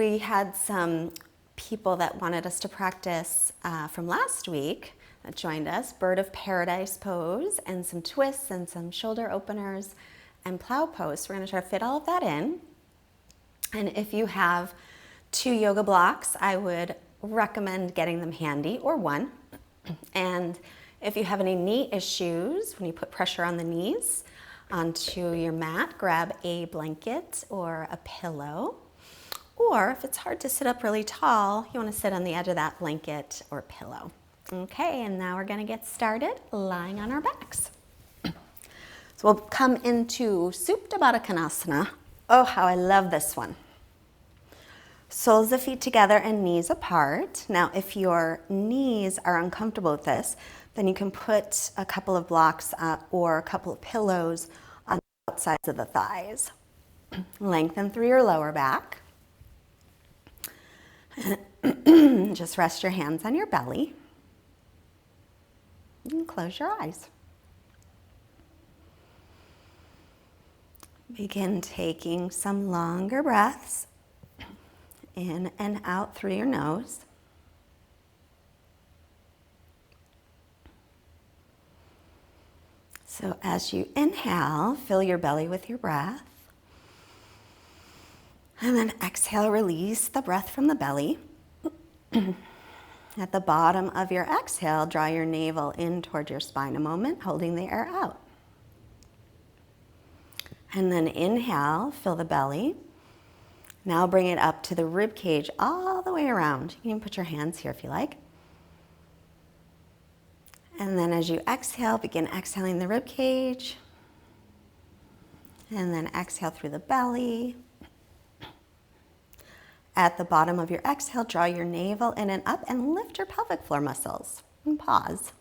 We had some people that wanted us to practice from last week that joined us, Bird of Paradise pose and some twists and some shoulder openers and plow pose. So we're going to try to fit all of that in. And if you have 2 yoga blocks, I would recommend getting them handy, or 1. And if you have any knee issues, when you put pressure on the knees onto your mat, grab a blanket or a pillow. Or if it's hard to sit up really tall, you want to sit on the edge of that blanket or pillow. Okay, and now we're going to get started lying on our backs. So we'll come into Tabata Konasana. Oh, how I love this one. Soles of feet together and knees apart. Now, if your knees are uncomfortable with this, then you can put a couple of blocks or a couple of pillows on the outsides of the thighs. Lengthen through your lower back. Just rest your hands on your belly and close your eyes. Begin taking some longer breaths in and out through your nose. So as you inhale, fill your belly with your breath. And then exhale, release the breath from the belly. At the bottom of your exhale, draw your navel in toward your spine a moment, holding the air out. And then inhale, fill the belly. Now bring it up to the rib cage all the way around. You can put your hands here if you like. And then as you exhale, begin exhaling the rib cage. And then exhale through the belly. At the bottom of your exhale, draw your navel in and up and lift your pelvic floor muscles. And pause.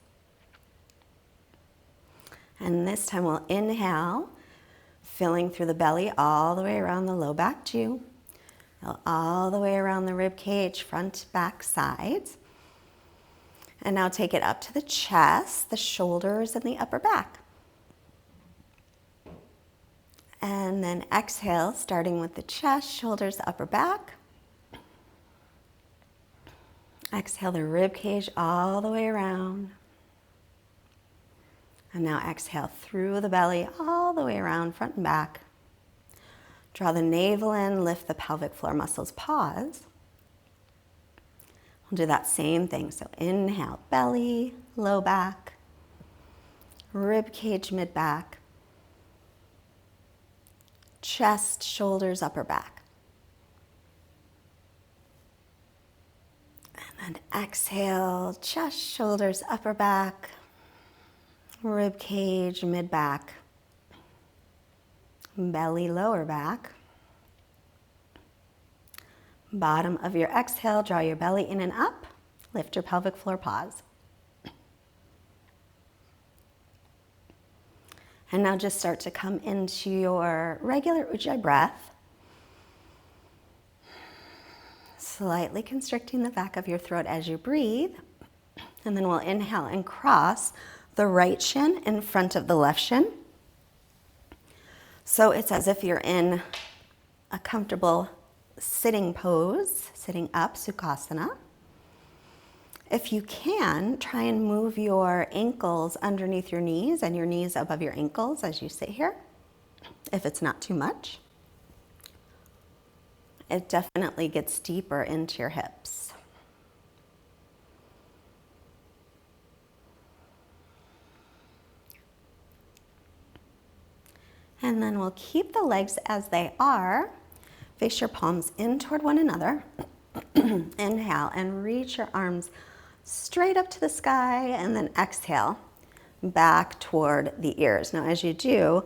And this time we'll inhale, filling through the belly all the way around the low back too. All the way around the rib cage, front, back, sides. And now take it up to the chest, the shoulders, and the upper back. And then exhale, starting with the chest, shoulders, upper back. Exhale the rib cage all the way around. And now exhale through the belly all the way around, front and back. Draw the navel in, lift the pelvic floor muscles, pause. We'll do that same thing. So inhale, belly, low back, rib cage, mid back, chest, shoulders, upper back. And then exhale, chest, shoulders, upper back, rib cage, mid back, belly, lower back. Bottom of your exhale, draw your belly in and up, lift your pelvic floor, pause. And now just start to come into your regular Ujjayi breath, slightly constricting the back of your throat as you breathe. And then we'll inhale and cross the right shin in front of the left shin. So it's as if you're in a comfortable sitting pose, sitting up, Sukhasana. If you can, try and move your ankles underneath your knees and your knees above your ankles as you sit here, if it's not too much. It definitely gets deeper into your hips. And then we'll keep the legs as they are. Face your palms in toward one another. Inhale and reach your arms straight up to the sky, and then exhale back toward the ears. Now as you do,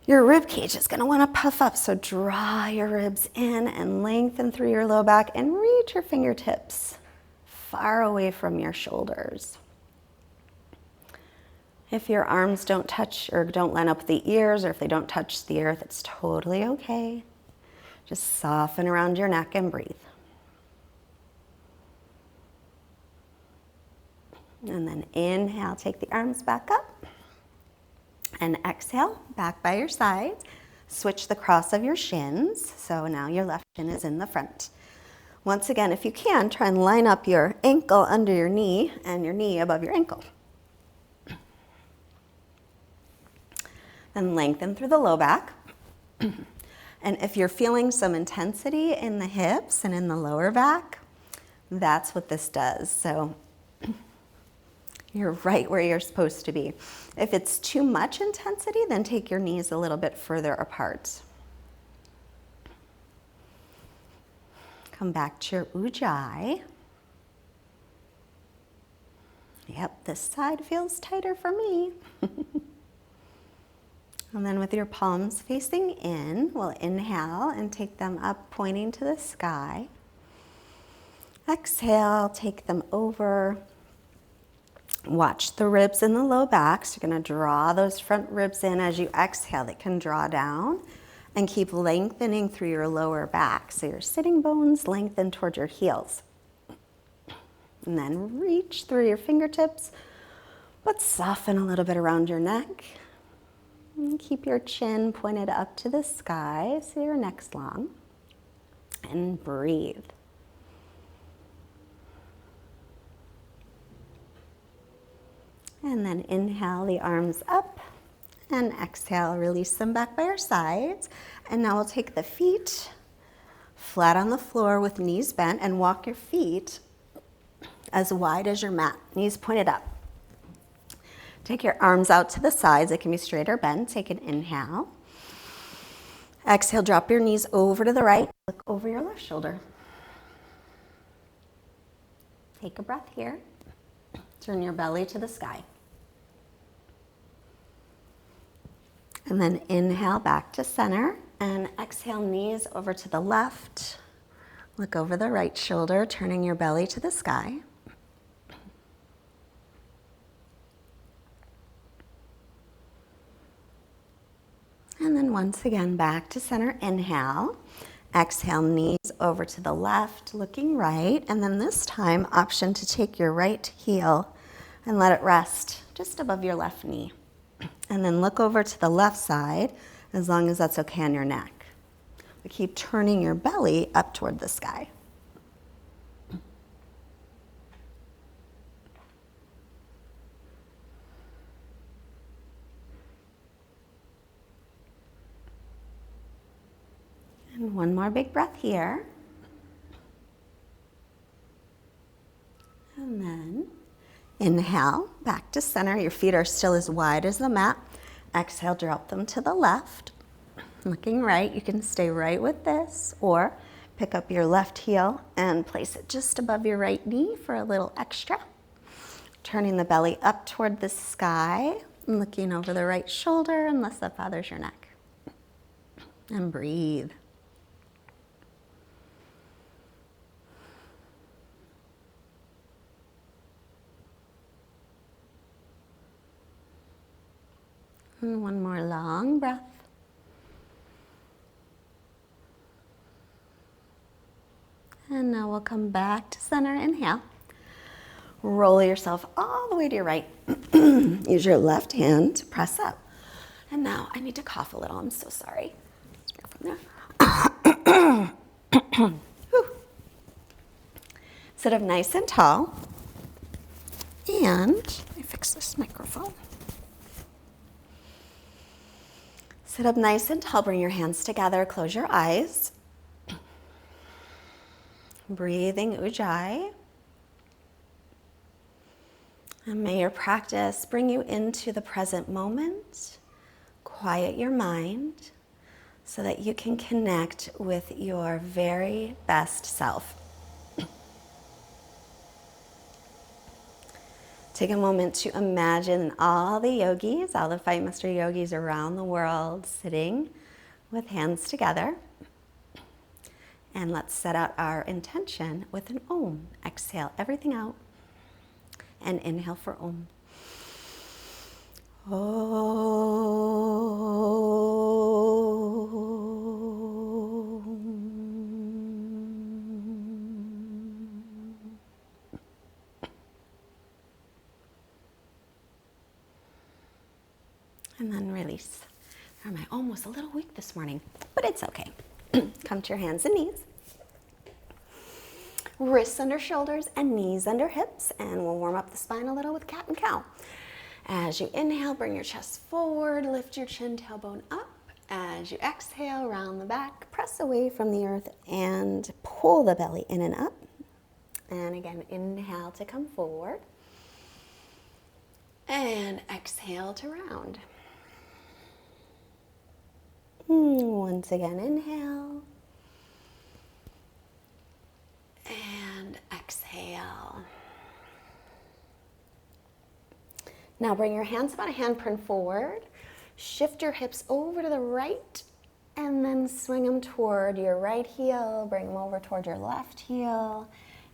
your rib cage is going to want to puff up, so draw your ribs in and lengthen through your low back and reach your fingertips far away from your shoulders. If your arms don't touch or don't line up with the ears, or if they don't touch the earth, it's totally okay. Just soften around your neck and breathe. And then inhale, take the arms back up. And exhale, back by your sides. Switch the cross of your shins. So now your left shin is in the front. Once again, if you can, try and line up your ankle under your knee and your knee above your ankle. Then lengthen through the low back. And if you're feeling some intensity in the hips and in the lower back, that's what this does. So you're right where you're supposed to be. If it's too much intensity, then take your knees a little bit further apart. Come back to your ujjayi. Yep, this side feels tighter for me. And then with your palms facing in, we'll inhale and take them up, pointing to the sky. Exhale, take them over. Watch the ribs in the low back. So you're going to draw those front ribs in as you exhale. They can draw down and keep lengthening through your lower back. So your sitting bones lengthen toward your heels. And then reach through your fingertips, but soften a little bit around your neck. And keep your chin pointed up to the sky so your neck's long. And breathe. And then inhale the arms up and exhale, release them back by your sides. And now we'll take the feet flat on the floor with knees bent and walk your feet as wide as your mat, knees pointed up. Take your arms out to the sides. It can be straight or bent. Take an inhale. Exhale, drop your knees over to the right. Look over your left shoulder. Take a breath here. Turn your belly to the sky. And then inhale back to center and exhale, knees over to the left. Look over the right shoulder, turning your belly to the sky. And then once again, back to center, inhale. Exhale, knees over to the left, looking right. And then this time, option to take your right heel and let it rest just above your left knee. And then look over to the left side, as long as that's okay on your neck. But keep turning your belly up toward the sky. And one more big breath here. And then inhale, back to center. Your feet are still as wide as the mat. Exhale, drop them to the left. Looking right, you can stay right with this, or pick up your left heel and place it just above your right knee for a little extra. Turning the belly up toward the sky, and looking over the right shoulder unless that bothers your neck. And breathe. And one more long breath. And now we'll come back to center, inhale. Roll yourself all the way to your right. Use your left hand to press up. And now I need to cough a little, I'm so sorry. From there. Sit up nice and tall. And let me fix this microphone. Sit up nice and tall, bring your hands together, close your eyes. Breathing ujjayi. And may your practice bring you into the present moment, quiet your mind so that you can connect with your very best self. Take a moment to imagine all the yogis, all the 5 master yogis around the world sitting with hands together. And let's set out our intention with an Om. Exhale everything out and inhale for Om. And then release. Am I almost a little weak this morning? But it's okay. Come to your hands and knees. Wrists under shoulders and knees under hips, and we'll warm up the spine a little with cat and cow. As you inhale, bring your chest forward, lift your chin, tailbone up. As you exhale, round the back, press away from the earth and pull the belly in and up. And again, inhale to come forward. And exhale to round. Once again, inhale. And exhale. Now bring your hands about a handprint forward. Shift your hips over to the right and then swing them toward your right heel. Bring them over toward your left heel.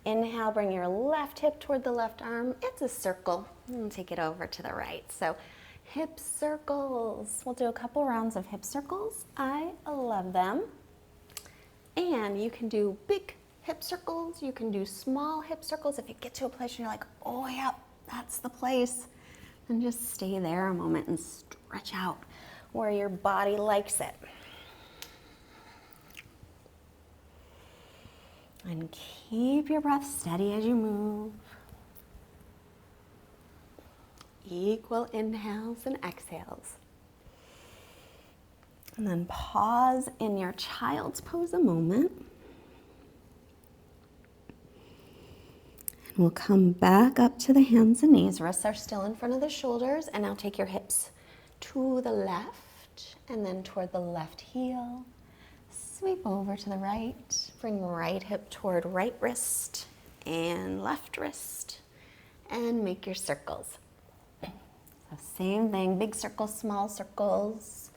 Inhale, bring your left hip toward the left arm. It's a circle. And take it over to the right. So hip circles. We'll do a couple rounds of hip circles. I love them. And you can do big hip circles. You can do small hip circles. If you get to a place and you're like, oh yeah, that's the place. And just stay there a moment and stretch out where your body likes it. And keep your breath steady as you move. Equal inhales and exhales. And then pause in your child's pose a moment. And we'll come back up to the hands and knees. Wrists are still in front of the shoulders. And now take your hips to the left and then toward the left heel. Sweep over to the right. Bring right hip toward right wrist and left wrist. And make your circles. So same thing, big circles, small circles.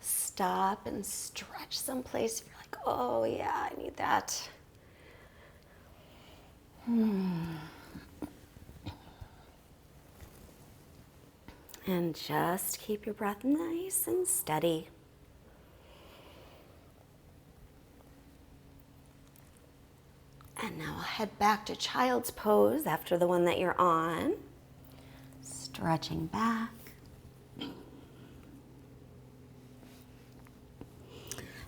Stop and stretch someplace if you're like, oh yeah, I need that. And just keep your breath nice and steady. And now I'll head back to child's pose after the one that you're on. Stretching back.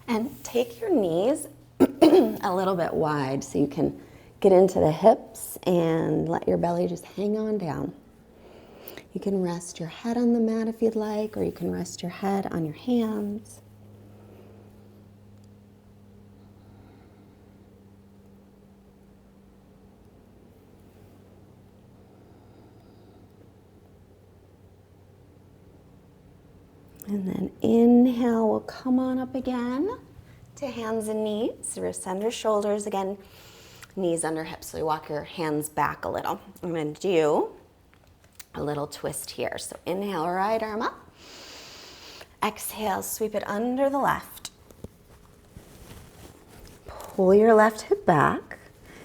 And take your knees a little bit wide so you can get into the hips and let your belly just hang on down. You can rest your head on the mat if you'd like, or you can rest your head on your hands. And then inhale, we'll come on up again to hands and knees, wrists under shoulders again, knees under hips. So you walk your hands back a little. I'm going to do a little twist here. So inhale, right arm up. Exhale, sweep it under the left. Pull your left hip back.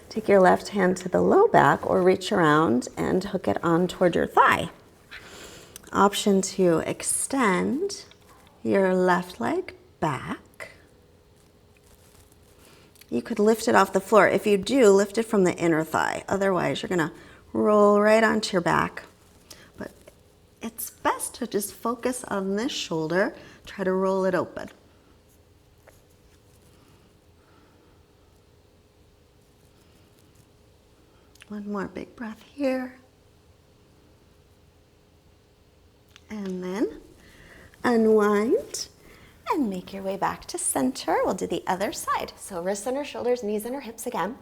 Take your left hand to the low back or reach around and hook it on toward your thigh. Option to extend your left leg back. You could lift it off the floor. If you do, lift it from the inner thigh. Otherwise, you're gonna roll right onto your back. But it's best to just focus on this shoulder. Try to roll it open. One more big breath here. And then unwind and make your way back to center. We'll do the other side. So wrists under shoulders, knees under hips again.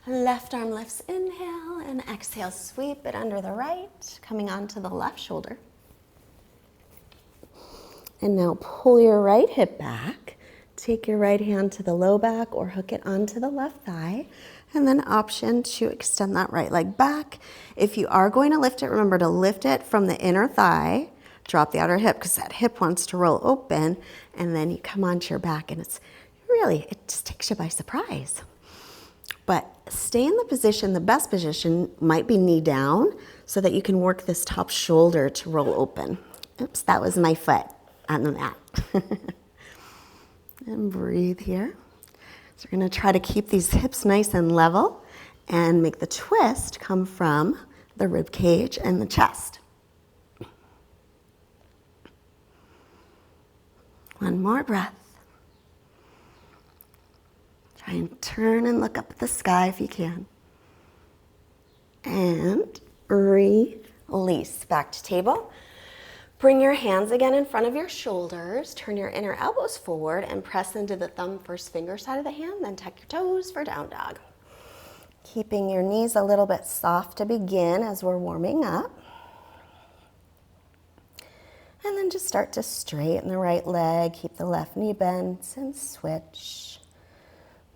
Left arm lifts, inhale, and exhale, sweep it under the right, coming onto the left shoulder. And now pull your right hip back. Take your right hand to the low back or hook it onto the left thigh. And then option to extend that right leg back. If you are going to lift it, remember to lift it from the inner thigh. Drop the outer hip because that hip wants to roll open, and then you come onto your back and it just takes you by surprise. But stay in the position, the best position might be knee down so that you can work this top shoulder to roll open. Oops, that was my foot on the mat. And breathe here. So we're gonna try to keep these hips nice and level and make the twist come from the rib cage and the chest. One more breath. Try and turn and look up at the sky if you can. And release. Back to table. Bring your hands again in front of your shoulders. Turn your inner elbows forward and press into the thumb first finger side of the hand. Then tuck your toes for down dog. Keeping your knees a little bit soft to begin as we're warming up. And then just start to straighten the right leg. Keep the left knee bent and switch.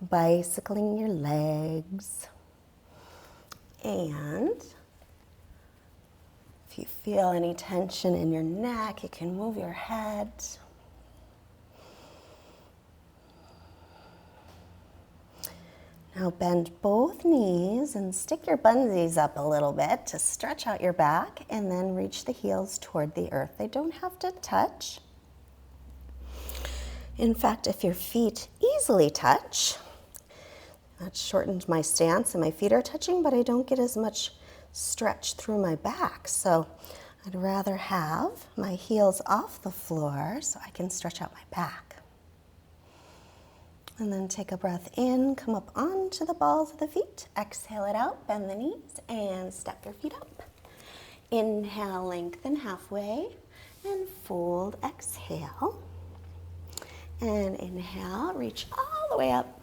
Bicycling your legs. And if you feel any tension in your neck, you can move your head. Now bend both knees and stick your bunsies up a little bit to stretch out your back, and then reach the heels toward the earth. They don't have to touch. In fact, if your feet easily touch, that shortened my stance and my feet are touching, but I don't get as much stretch through my back. So I'd rather have my heels off the floor so I can stretch out my back. And then take a breath in, come up onto the balls of the feet. Exhale it out, bend the knees, and step your feet up. Inhale, lengthen halfway, and fold, exhale. And inhale, reach all the way up.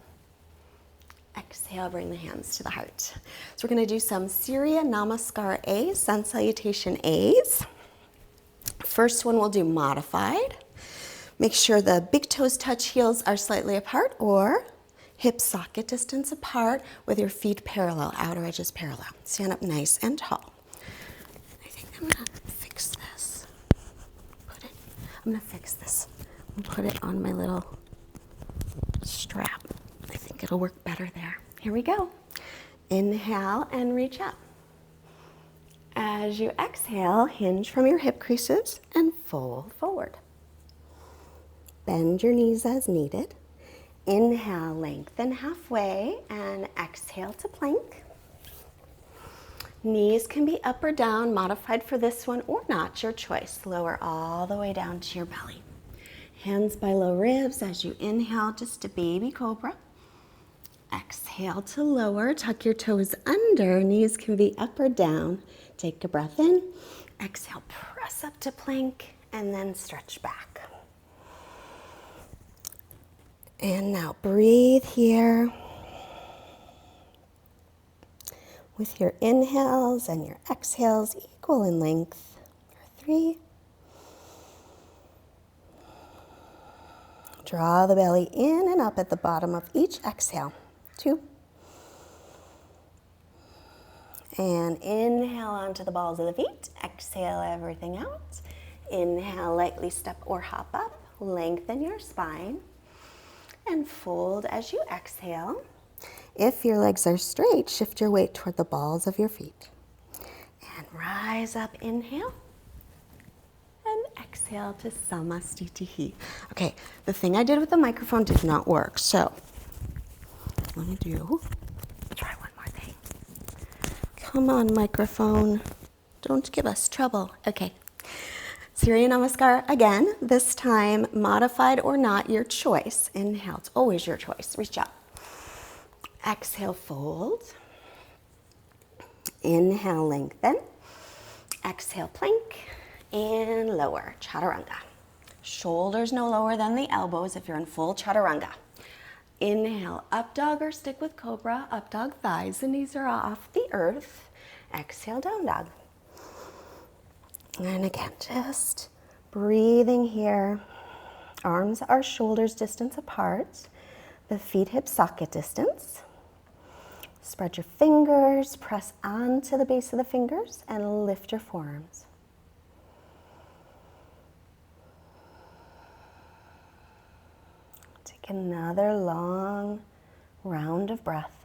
Exhale, bring the hands to the heart. So we're going to do some Surya Namaskar A's, Sun Salutation A's. First one we'll do modified. Make sure the big toes touch, heels are slightly apart, or hip socket distance apart with your feet parallel, outer edges parallel. Stand up nice and tall. I think I'm going to fix this. I'm going to fix this and put it on my little strap. I think it'll work better there. Here we go. Inhale and reach up. As you exhale, hinge from your hip creases and fold forward. Bend your knees as needed. Inhale, lengthen halfway, and exhale to plank. Knees can be up or down, modified for this one or not, your choice. Lower all the way down to your belly. Hands by low ribs as you inhale, just a baby cobra. Exhale to lower, tuck your toes under, knees can be up or down. Take a breath in, exhale, press up to plank, and then stretch back. And now breathe here with your inhales and your exhales equal in length. For 3. Draw the belly in and up at the bottom of each exhale. 2. And inhale onto the balls of the feet. Exhale everything out. Inhale, lightly step or hop up. Lengthen your spine. And fold as you exhale. If your legs are straight, shift your weight toward the balls of your feet. And rise up, inhale. And exhale to Samastitihi. Okay, the thing I did with the microphone did not work, so let me try one more thing. Come on, microphone. Don't give us trouble. Okay. Surya Namaskar again, this time modified or not, your choice. Inhale, it's always your choice. Reach up. Exhale, fold. Inhale, lengthen. Exhale, plank. And lower, chaturanga. Shoulders no lower than the elbows if you're in full chaturanga. Inhale, up dog or stick with cobra. Up dog, thighs and knees are off the earth. Exhale, down dog. And again, just breathing here. Arms are shoulders distance apart. The feet hip socket distance. Spread your fingers, press onto the base of the fingers, and lift your forearms. Take another long round of breath.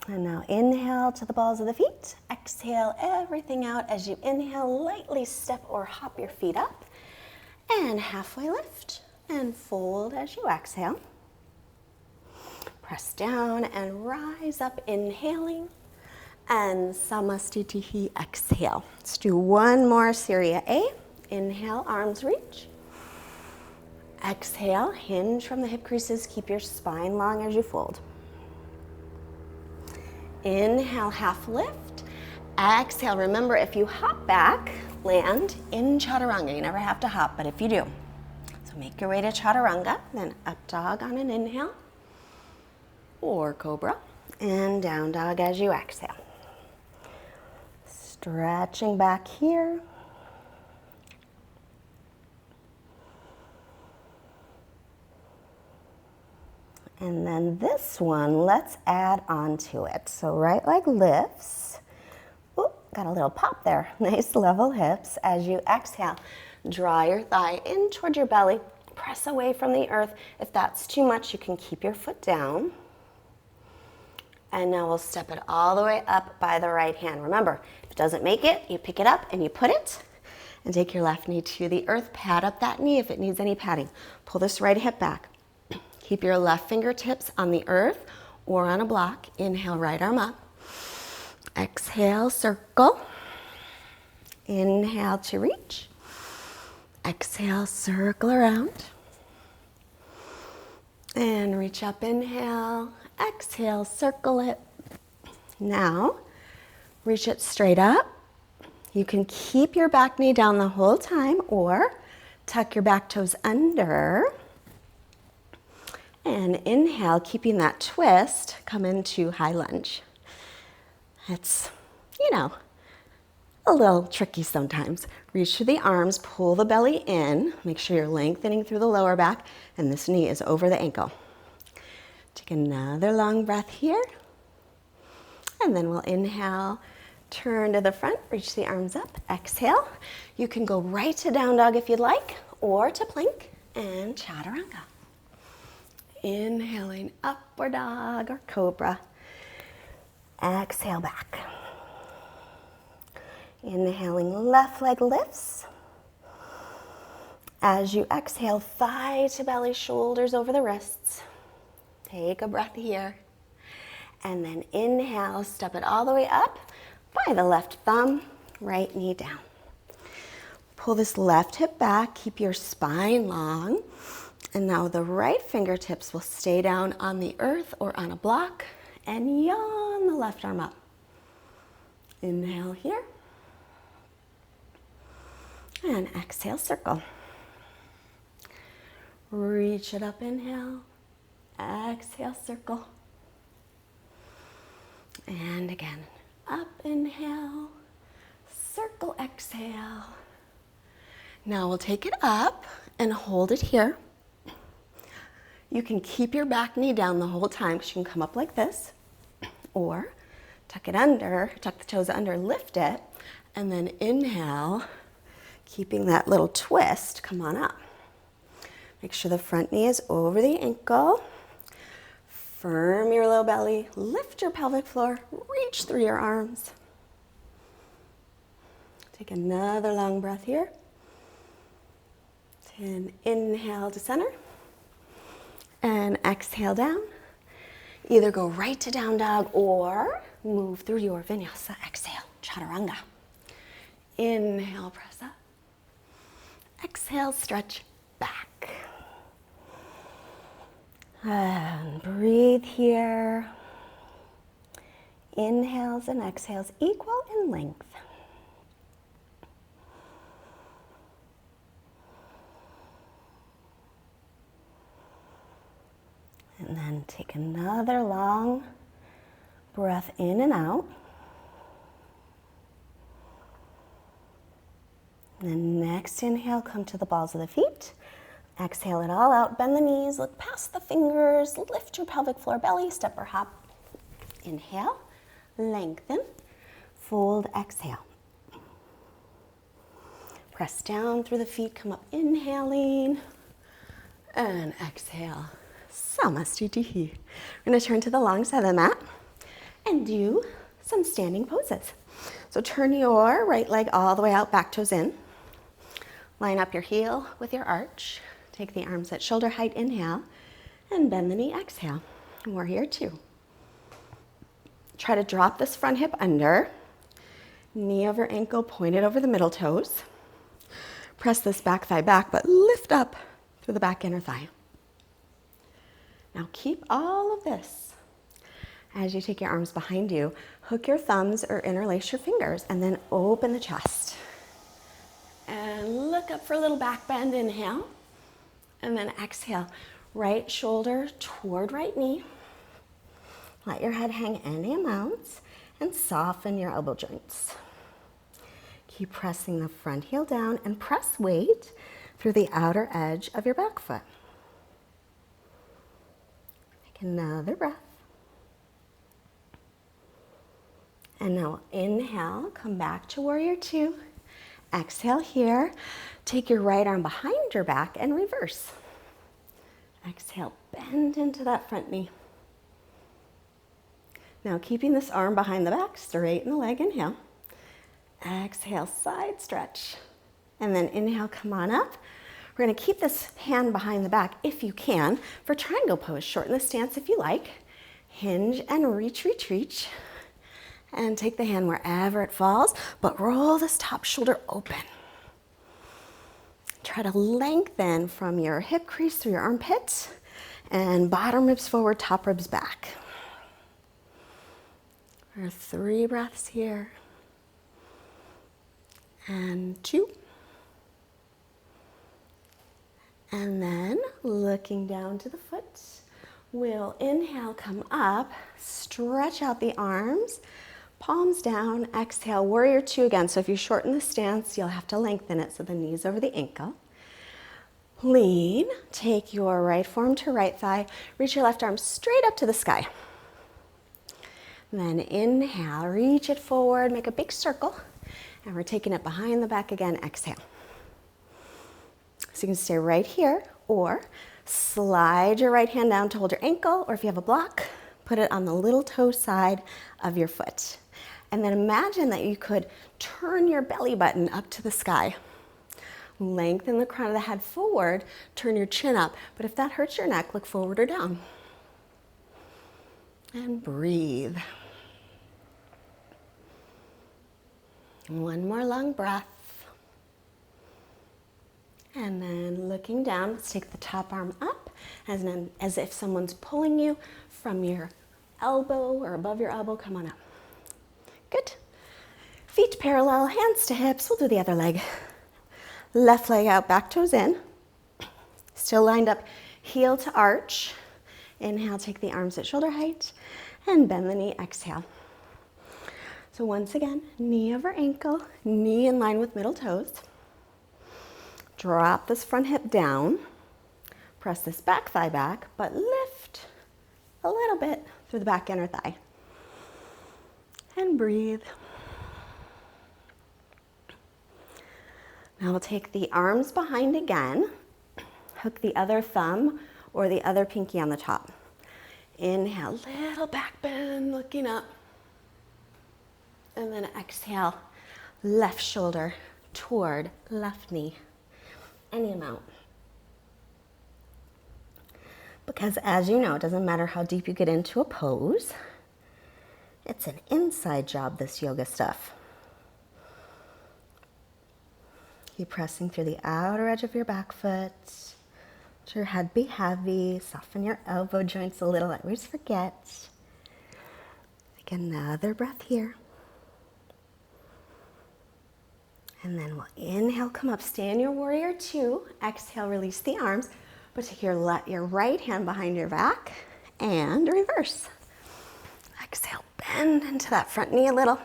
And now inhale to the balls of the feet. Exhale everything out as you inhale. Lightly step or hop your feet up. And halfway lift. And fold as you exhale. Press down and rise up, inhaling. And Samastitihi, exhale. Let's do one more Surya A. Inhale, arms reach. Exhale, hinge from the hip creases. Keep your spine long as you fold. Inhale, half lift. Exhale, remember if you hop back, land in chaturanga. You never have to hop, but if you do. So make your way to chaturanga, then up dog on an inhale, or cobra, and down dog as you exhale. Stretching back here. And then this one, let's add on to it. So right leg lifts. Ooh, got a little pop there. Nice level hips. As you exhale, draw your thigh in toward your belly. Press away from the earth. If that's too much, you can keep your foot down. And now we'll step it all the way up by the right hand. Remember, if it doesn't make it, you pick it up and you put it. And take your left knee to the earth. Pad up that knee if it needs any padding. Pull this right hip back. Keep your left fingertips on the earth or on a block. Inhale, right arm up. Exhale, circle. Inhale to reach. Exhale, circle around. And reach up, inhale. Exhale, circle it. Now, reach it straight up. You can keep your back knee down the whole time or tuck your back toes under. And inhale, keeping that twist, come into high lunge. It's, a little tricky sometimes. Reach through the arms, pull the belly in. Make sure you're lengthening through the lower back, and this knee is over the ankle. Take another long breath here. And then we'll inhale, turn to the front, reach the arms up, exhale. You can go right to down dog if you'd like, or to plank and chaturanga. Inhaling, upward dog or cobra. Exhale back. Inhaling, left leg lifts. As you exhale, thigh to belly, shoulders over the wrists. Take a breath here. And then inhale, step it all the way up by the left thumb, right knee down. Pull this left hip back, keep your spine long. And now the right fingertips will stay down on the earth or on a block, and yawn the left arm up. Inhale here. And exhale, circle. Reach it up, inhale. Exhale, circle. And again, up, inhale. Circle, exhale. Now we'll take it up and hold it here. You can keep your back knee down the whole time because you can come up like this, or tuck it under, tuck the toes under, lift it, and then inhale, keeping that little twist, come on up. Make sure the front knee is over the ankle. Firm your low belly, lift your pelvic floor, reach through your arms. Take another long breath here. And inhale to center. And exhale down. Either go right to down dog or move through your vinyasa. Exhale, chaturanga. Inhale, press up. Exhale, stretch back. And breathe here. Inhales and exhales equal in length. And then take another long breath in and out. And then next inhale, come to the balls of the feet. Exhale it all out, bend the knees, look past the fingers, lift your pelvic floor, belly, step or hop. Inhale, lengthen, fold, exhale. Press down through the feet, come up, inhaling, and exhale. Samastitihi. We're going to turn to the long side of the mat and do some standing poses. So turn your right leg all the way out, back toes in. Line up your heel with your arch. Take the arms at shoulder height, inhale, and bend the knee, exhale. Warrior two. Try to drop this front hip under. Knee over ankle, pointed over the middle toes. Press this back thigh back, but lift up through the back inner thigh. Now keep all of this. As you take your arms behind you, hook your thumbs or interlace your fingers, and then open the chest. And look up for a little back bend, inhale. And then exhale, right shoulder toward right knee. Let your head hang any amount and soften your elbow joints. Keep pressing the front heel down and press weight through the outer edge of your back foot. Take another breath. And now inhale, come back to warrior two. Exhale here. Take your right arm behind your back and reverse. Exhale, bend into that front knee. Now keeping this arm behind the back, straighten the leg, inhale. Exhale, side stretch. And then inhale, come on up. We're gonna keep this hand behind the back if you can for triangle pose. Shorten the stance if you like. Hinge and reach, reach, reach. And take the hand wherever it falls, but roll this top shoulder open. Try to lengthen from your hip crease through your armpits and bottom ribs forward, top ribs back. For 3 breaths here. And 2. And then looking down to the foot, we'll inhale, come up, stretch out the arms, palms down, exhale, warrior two again. So if you shorten the stance, you'll have to lengthen it so the knee's over the ankle. Lean, take your right forearm to right thigh, reach your left arm straight up to the sky. Then inhale, reach it forward, make a big circle, and we're taking it behind the back again, exhale. So you can stay right here, or slide your right hand down to hold your ankle, or if you have a block, put it on the little toe side of your foot. And then imagine that you could turn your belly button up to the sky. Lengthen the crown of the head forward, turn your chin up. But if that hurts your neck, look forward or down. And breathe. One more long breath. And then looking down, let's take the top arm up as if someone's pulling you from your elbow or above your elbow. Come on up. Good. Feet parallel, hands to hips. We'll do the other leg. Left leg out, back toes in. Still lined up, heel to arch. Inhale, take the arms at shoulder height and bend the knee, exhale. So once again, knee over ankle, knee in line with middle toes. Drop this front hip down. Press this back thigh back, but lift a little bit through the back inner thigh. And breathe. Now we'll take the arms behind again. Hook the other thumb or the other pinky on the top. Inhale, little back bend, looking up. And then exhale, left shoulder toward left knee. Any amount. Because as you know, it doesn't matter how deep you get into a pose. It's an inside job, this yoga stuff. Keep pressing through the outer edge of your back foot. Let your head be heavy. Soften your elbow joints a little. I always forget. Take another breath here. And then we'll inhale, come up, stay in your warrior two. Exhale, release the arms. But take your right hand behind your back and reverse. Exhale, bend into that front knee a little.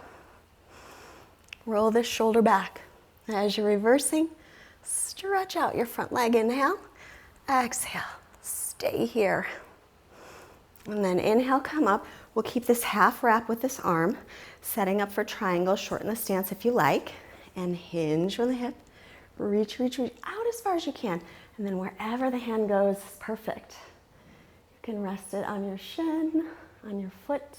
Roll this shoulder back. As you're reversing, stretch out your front leg. Inhale, exhale, stay here. And then inhale, come up. We'll keep this half wrap with this arm, setting up for triangle. Shorten the stance if you like. And hinge from the hip. Reach, reach, reach out as far as you can. And then wherever the hand goes is perfect. You can rest it on your shin, on your foot,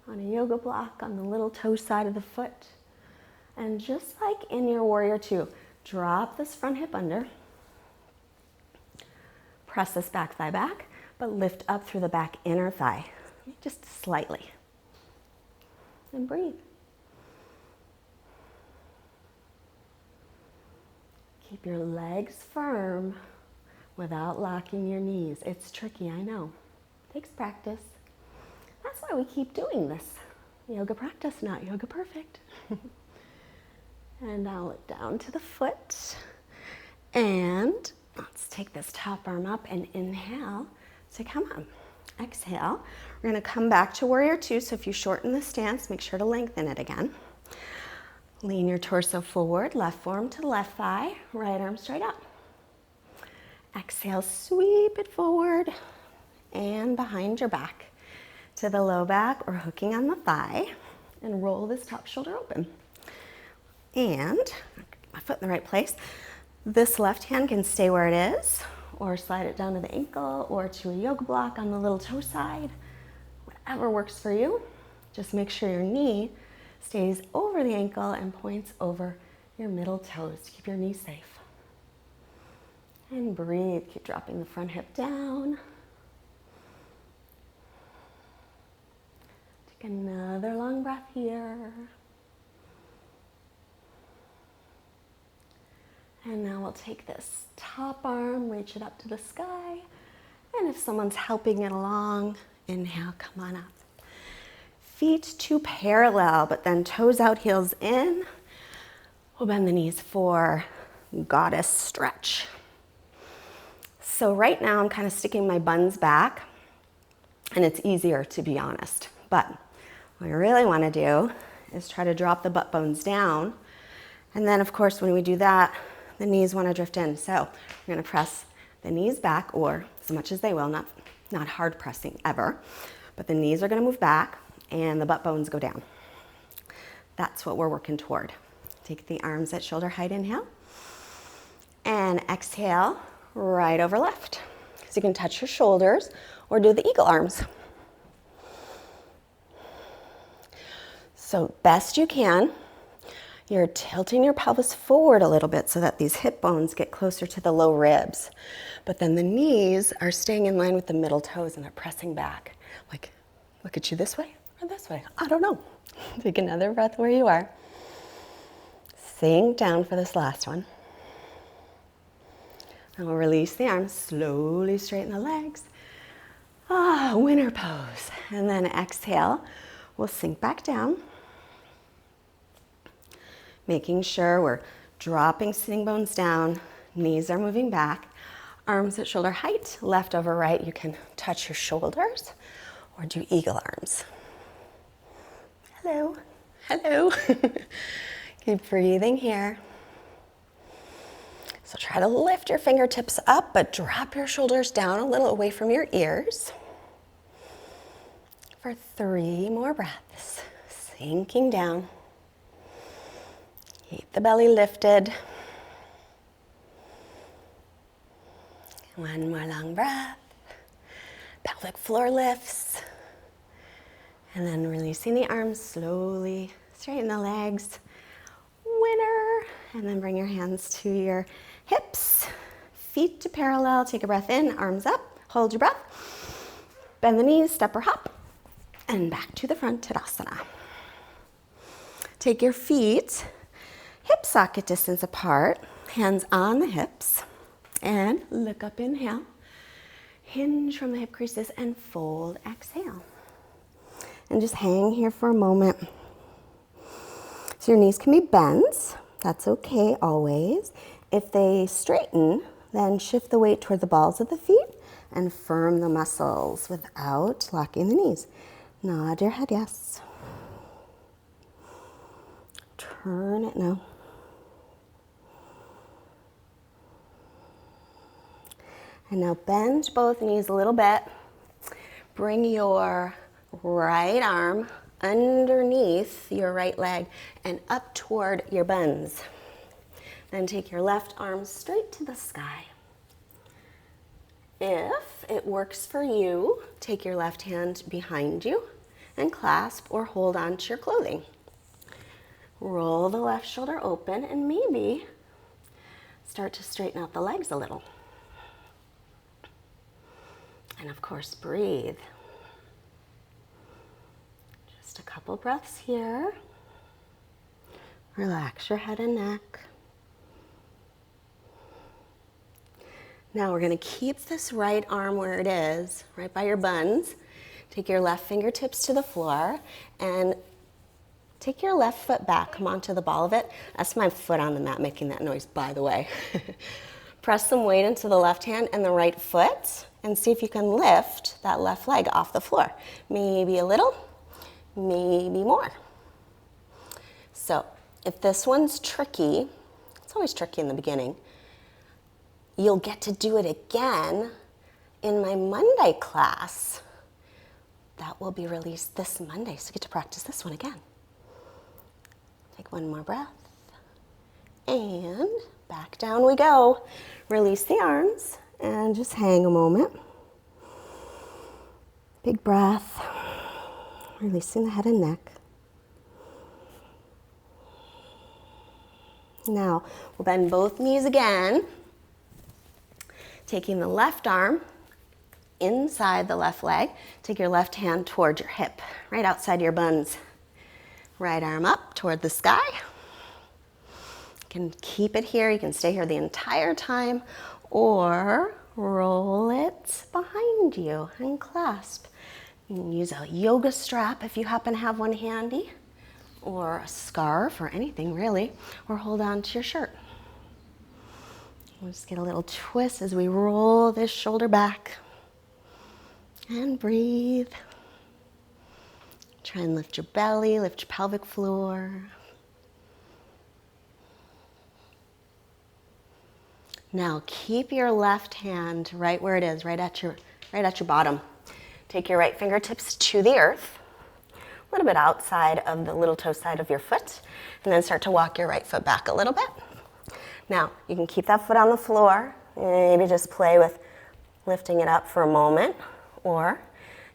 on a yoga block, on the little toe side of the foot. And just like in your warrior two, drop this front hip under. Press this back thigh back, but lift up through the back inner thigh, just slightly. And breathe. Keep your legs firm without locking your knees. It's tricky, I know. Takes practice. That's why we keep doing this. Yoga practice, not yoga perfect. And now look down to the foot. And let's take this top arm up and inhale to come up. Exhale. We're going to come back to warrior two. So if you shorten the stance, make sure to lengthen it again. Lean your torso forward, left forearm to the left thigh, right arm straight up. Exhale, sweep it forward and behind your back to the low back or hooking on the thigh, and roll this top shoulder open. And my foot in the right place. This left hand can stay where it is, or slide it down to the ankle or to a yoga block on the little toe side. Whatever works for you. Just make sure your knee stays over the ankle and points over your middle toes to keep your knee safe. And breathe. Keep dropping the front hip down. Take another long breath here. And now we'll take this top arm, reach it up to the sky. And if someone's helping it along, inhale, come on up. Feet to parallel, but then toes out, heels in. We'll bend the knees for goddess stretch. So right now I'm kind of sticking my buns back, and it's easier, to be honest. But what I really want to do is try to drop the butt bones down. And then of course when we do that, the knees want to drift in. So we're going to press the knees back, or as much as they will, not hard pressing ever. But the knees are going to move back and the butt bones go down. That's what we're working toward. Take the arms at shoulder height, inhale. And exhale, right over left. So you can touch your shoulders or do the eagle arms. So best you can, you're tilting your pelvis forward a little bit so that these hip bones get closer to the low ribs. But then the knees are staying in line with the middle toes and they're pressing back. Like, look at you this way or this way. I don't know. Take another breath where you are. Sink down for this last one. And we'll release the arms, slowly straighten the legs. Winner pose. And then exhale, we'll sink back down. Making sure we're dropping sitting bones down, knees are moving back, arms at shoulder height, left over right. You can touch your shoulders or do eagle arms. Hello, hello. Keep breathing here. So try to lift your fingertips up, but drop your shoulders down a little away from your ears. For 3 more breaths, sinking down. Keep the belly lifted. 1 more long breath. Pelvic floor lifts. And then releasing the arms slowly. Straighten the legs. Winner. And then bring your hands to your hips. Feet to parallel. Take a breath in. Arms up. Hold your breath. Bend the knees. Step or hop. And back to the front, Tadasana. Take your feet hip socket distance apart, hands on the hips, and look up, inhale. Hinge from the hip creases and fold, exhale. And just hang here for a moment. So your knees can be bent, that's okay always. If they straighten, then shift the weight toward the balls of the feet and firm the muscles without locking the knees. Nod your head yes. Turn it now. And now bend both knees a little bit. Bring your right arm underneath your right leg and up toward your buns. Then take your left arm straight to the sky. If it works for you, take your left hand behind you and clasp or hold onto your clothing. Roll the left shoulder open and maybe start to straighten out the legs a little. And of course, breathe. Just a couple breaths here. Relax your head and neck. Now we're going to keep this right arm where it is, right by your buns. Take your left fingertips to the floor and take your left foot back. Come onto the ball of it. That's my foot on the mat making that noise, by the way. Press some weight into the left hand and the right foot and see if you can lift that left leg off the floor. Maybe a little, maybe more. So if this one's tricky, it's always tricky in the beginning, you'll get to do it again in my Monday class. That will be released this Monday, so you get to practice this one again. Take one more breath, and back down we go. Release the arms, and just hang a moment. Big breath, releasing the head and neck. Now, we'll bend both knees again, taking the left arm inside the left leg. Take your left hand toward your hip, right outside your buns. Right arm up toward the sky. You can keep it here. You can stay here the entire time, or roll it behind you and clasp. You can use a yoga strap if you happen to have one handy, or a scarf, or anything really, or hold on to your shirt. We'll just get a little twist as we roll this shoulder back. And breathe. Try and lift your belly, lift your pelvic floor. Now keep your left hand right where it is, right at your bottom. Take your right fingertips to the earth, a little bit outside of the little toe side of your foot, and then start to walk your right foot back a little bit. Now, you can keep that foot on the floor, maybe just play with lifting it up for a moment, or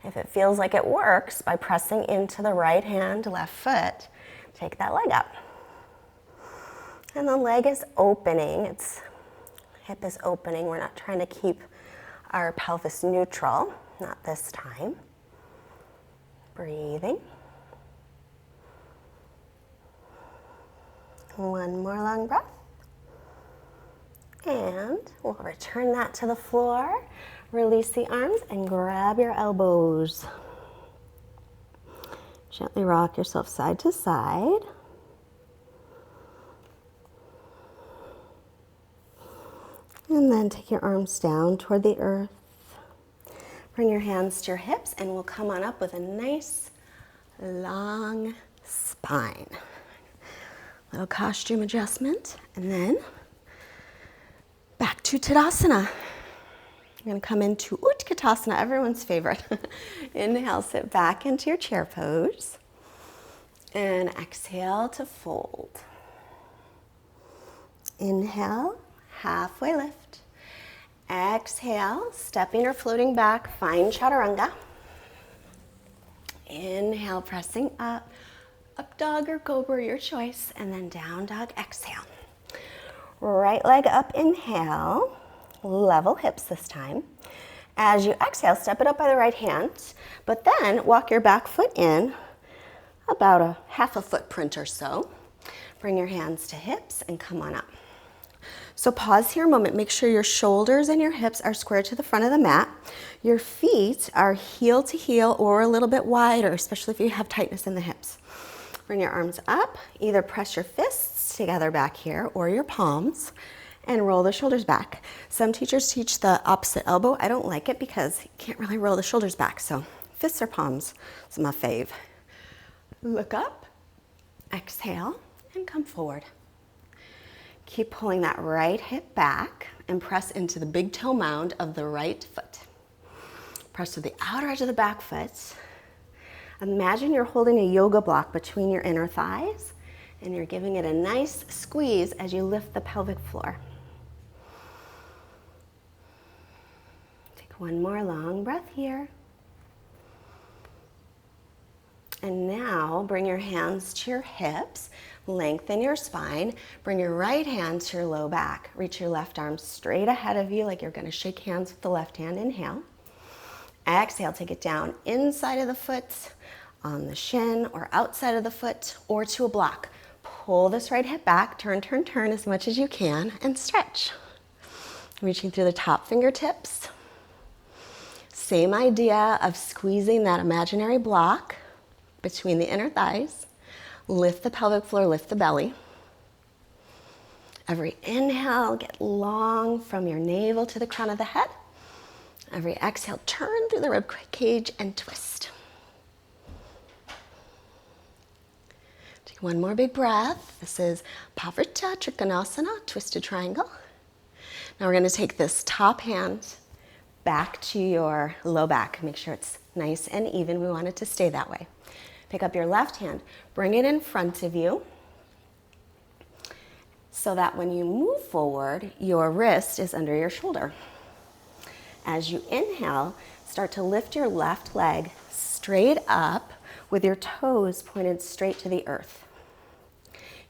if it feels like it works, by pressing into the right hand, left foot, take that leg up. And the leg is opening, hip is opening. We're not trying to keep our pelvis neutral, not this time. Breathing. One more long breath. And we'll return that to the floor. Release the arms and grab your elbows. Gently rock yourself side to side. And then take your arms down toward the earth. Bring your hands to your hips and we'll come on up with a nice long spine. Little costume adjustment, and then back to Tadasana. You're going to come into Utkatasana, everyone's favorite. Inhale, sit back into your chair pose. And exhale to fold. Inhale, halfway lift. Exhale, stepping or floating back, find Chaturanga. Inhale, pressing up. Up dog or cobra, your choice. And then down dog, exhale. Right leg up, inhale. Level hips this time. As you exhale, step it up by the right hand, but then walk your back foot in about a half a footprint or so. Bring your hands to hips and come on up. So pause here a moment. Make sure your shoulders and your hips are square to the front of the mat. Your feet are heel to heel or a little bit wider, especially if you have tightness in the hips. Bring your arms up. Either press your fists together back here or your palms and roll the shoulders back. Some teachers teach the opposite elbow. I don't like it because you can't really roll the shoulders back. So fists or palms is my fave. Look up, exhale, and come forward. Keep pulling that right hip back and press into the big toe mound of the right foot. Press to the outer edge of the back foot. Imagine you're holding a yoga block between your inner thighs and you're giving it a nice squeeze as you lift the pelvic floor. Take one more long breath here. And now bring your hands to your hips, lengthen your spine, bring your right hand to your low back. Reach your left arm straight ahead of you like you're going to shake hands with the left hand. Inhale. Exhale, take it down inside of the foot, on the shin, or outside of the foot, or to a block. Pull this right hip back, turn, turn, turn as much as you can, and stretch. Reaching through the top fingertips. Same idea of squeezing that imaginary block between the inner thighs. Lift the pelvic floor, lift the belly. Every inhale, get long from your navel to the crown of the head. Every exhale, turn through the rib cage and twist. Take one more big breath. This is Parsvottanasana, twisted triangle. Now we're going to take this top hand back to your low back. Make sure it's nice and even. We want it to stay that way. Pick up your left hand, bring it in front of you so that when you move forward, your wrist is under your shoulder. As you inhale, start to lift your left leg straight up with your toes pointed straight to the earth.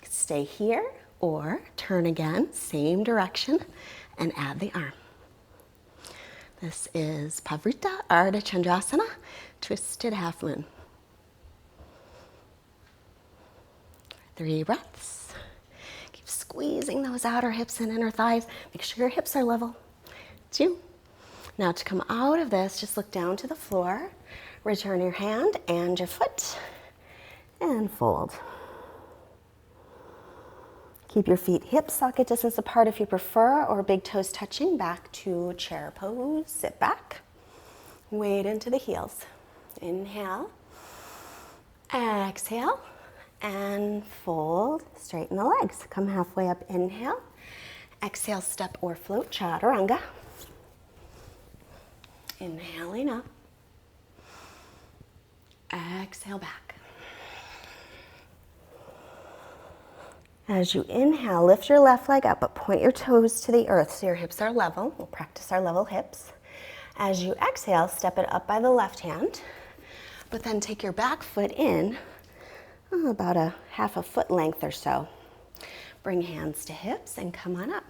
Stay here or turn again, same direction, and add the arm. This is Pavrita Ardha Chandrasana, twisted half moon. 3 breaths. Keep squeezing those outer hips and inner thighs. Make sure your hips are level. 2. Now to come out of this, just look down to the floor. Return your hand and your foot and fold. Keep your feet hip socket distance apart if you prefer, or big toes touching. Back to chair pose. Sit back. Weight into the heels. Inhale. Exhale. And fold. Straighten the legs. Come halfway up. Inhale. Exhale, step or float. Chaturanga. Inhaling up. Exhale back. As you inhale, lift your left leg up, but point your toes to the earth so your hips are level. We'll practice our level hips. As you exhale, step it up by the left hand, but then take your back foot in about a half a foot length or so. Bring hands to hips and come on up.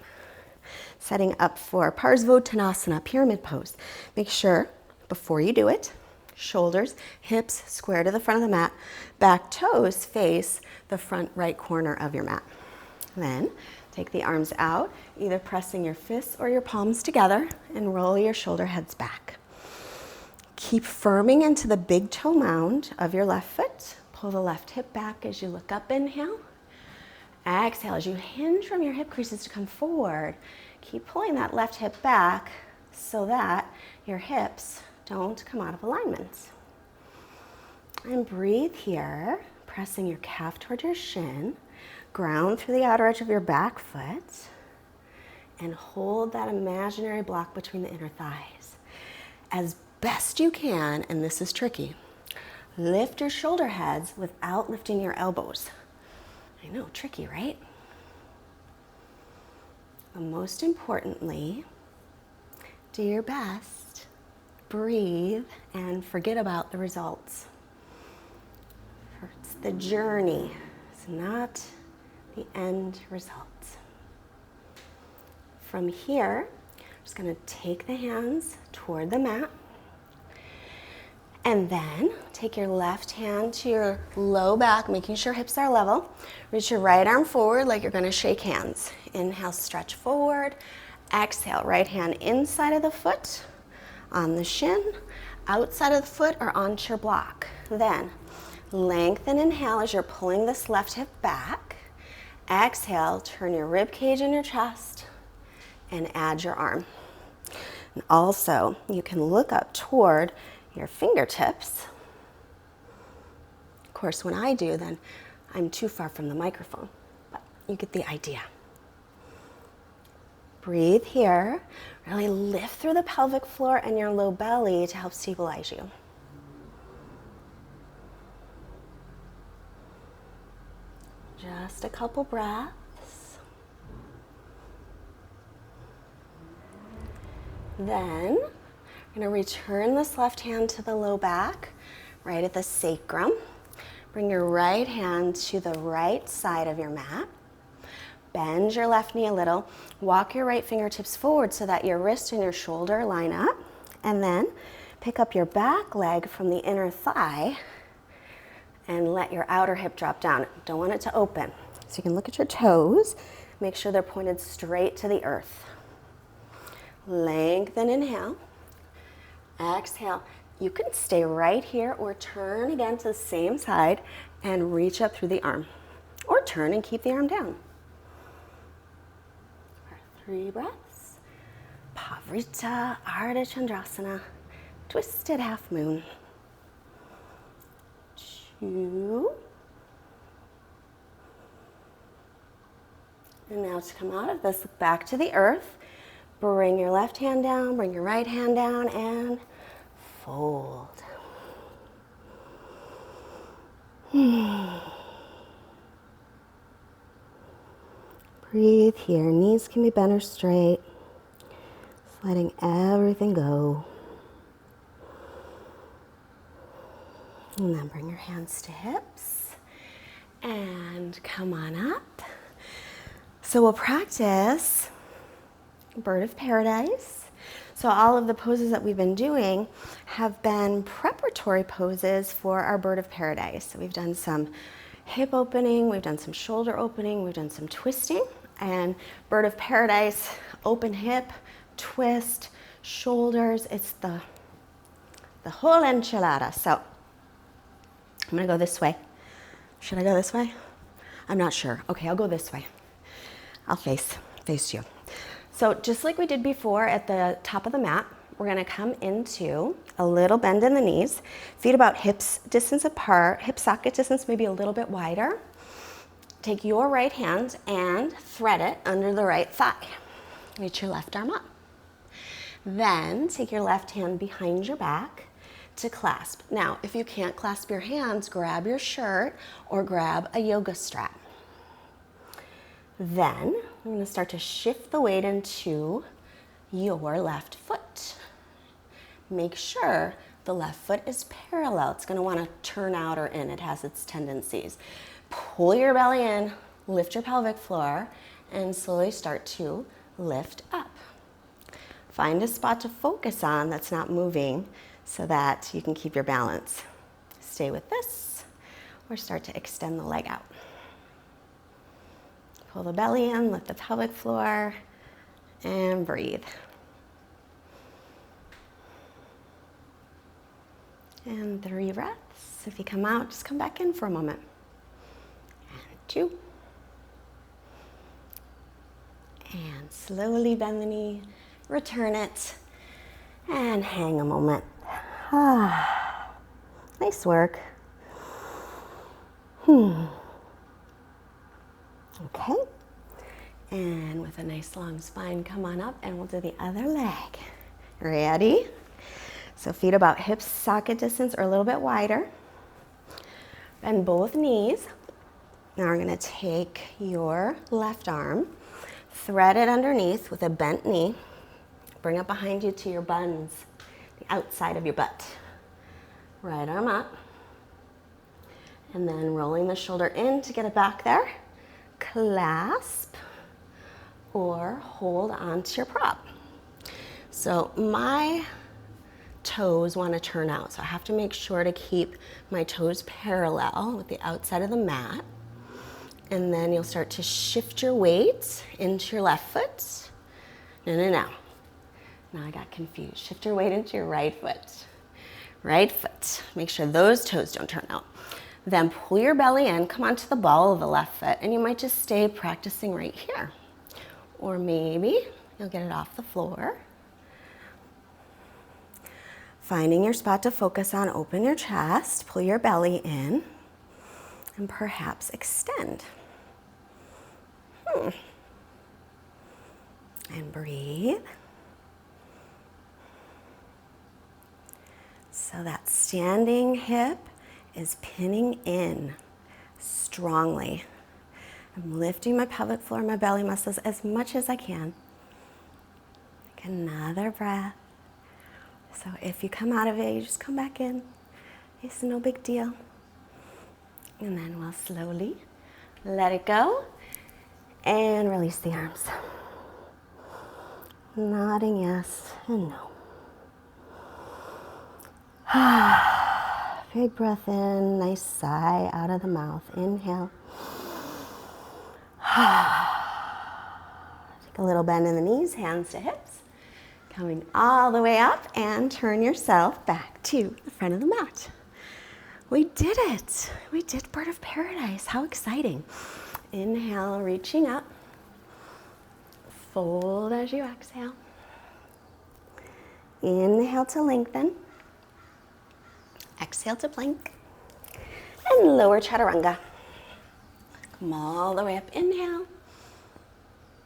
Setting up for Parsvottanasana, pyramid pose. Make sure before you do it, shoulders, hips square to the front of the mat, back toes face the front right corner of your mat. Then take the arms out, either pressing your fists or your palms together, and roll your shoulder heads back. Keep firming into the big toe mound of your left foot. Pull the left hip back as you look up, inhale. Exhale as you hinge from your hip creases to come forward. Keep pulling that left hip back so that your hips don't come out of alignment. And breathe here, pressing your calf toward your shin. Ground through the outer edge of your back foot. And hold that imaginary block between the inner thighs. As best you can, and this is tricky, lift your shoulder heads without lifting your elbows. I know, tricky, right? But most importantly, do your best, breathe, and forget about the results. It's the journey, it's not the end result. From here, I'm just going to take the hands toward the mat. And then take your left hand to your low back, making sure hips are level. Reach your right arm forward like you're going to shake hands. Inhale, stretch forward. Exhale, right hand inside of the foot, on the shin, outside of the foot, or onto your block. Then lengthen, inhale as you're pulling this left hip back. Exhale, turn your rib cage in your chest and add your arm. And also, you can look up toward your fingertips. Of course, when I do, then I'm too far from the microphone, but you get the idea. Breathe here. Really lift through the pelvic floor and your low belly to help stabilize you. Just a couple breaths. Then I'm going to return this left hand to the low back, right at the sacrum. Bring your right hand to the right side of your mat. Bend your left knee a little. Walk your right fingertips forward so that your wrist and your shoulder line up. And then pick up your back leg from the inner thigh and let your outer hip drop down. Don't want it to open. So you can look at your toes. Make sure they're pointed straight to the earth. Lengthen, inhale. Exhale. You can stay right here or turn again to the same side and reach up through the arm. Or turn and keep the arm down. For 3 breaths. Pavrita, Ardha Chandrasana, twisted half moon. 2. And now to come out of this, look back to the earth. Bring your left hand down, bring your right hand down, and fold. Breathe here. Knees can be bent or straight. Just letting everything go. And then bring your hands to hips. And come on up. So we'll practice Bird of Paradise. So all of the poses that we've been doing have been preparatory poses for our Bird of Paradise. So we've done some hip opening, we've done some shoulder opening, we've done some twisting. And Bird of Paradise, open hip, twist, shoulders. It's the whole enchilada. So I'm gonna go this way. Should I go this way? I'm not sure. Okay, I'll go this way. I'll face you. So just like we did before at the top of the mat, we're gonna come into a little bend in the knees, feet about hips distance apart, hip socket distance maybe a little bit wider. Take your right hand and thread it under the right thigh. Reach your left arm up. Then take your left hand behind your back to clasp. Now, if you can't clasp your hands, grab your shirt or grab a yoga strap. Then I'm going to start to shift the weight into your left foot. Make sure the left foot is parallel. It's going to want to turn out or in. It has its tendencies. Pull your belly in, lift your pelvic floor, and slowly start to lift up. Find a spot to focus on that's not moving so that you can keep your balance. Stay with this or start to extend the leg out. Pull the belly in, lift the pelvic floor, and breathe. And 3 breaths. If you come out, just come back in for a moment. And 2. And slowly bend the knee, return it, and hang a moment. Nice work. Okay, and with a nice long spine, come on up and we'll do the other leg. Ready? So feet about hips socket distance or a little bit wider. Bend both knees. Now we're gonna take your left arm, thread it underneath with a bent knee, bring it behind you to your buns, the outside of your butt. Right arm up, and then rolling the shoulder in to get it back there. Clasp or hold onto your prop. So my toes want to turn out, so I have to make sure to keep my toes parallel with the outside of the mat. And then you'll start to shift your weight into your left foot. No. Now I got confused. Shift your weight into your right foot. Right foot. Make sure those toes don't turn out. Then pull your belly in, come onto the ball of the left foot, and you might just stay practicing right here. Or maybe you'll get it off the floor. Finding your spot to focus on, open your chest, pull your belly in, and perhaps extend. And breathe. So that standing hip is pinning in strongly. I'm lifting my pelvic floor, my belly muscles as much as I can. Take another breath. So if you come out of it, you just come back in. It's no big deal. And then we'll slowly let it go and release the arms. Nodding yes and no. Big breath in, nice sigh out of the mouth. Inhale. Take a little bend in the knees, hands to hips. Coming all the way up and turn yourself back to the front of the mat. We did it. We did Bird of Paradise. How exciting. Inhale, reaching up. Fold as you exhale. Inhale to lengthen. Exhale to plank. And lower chaturanga. Come all the way up. Inhale.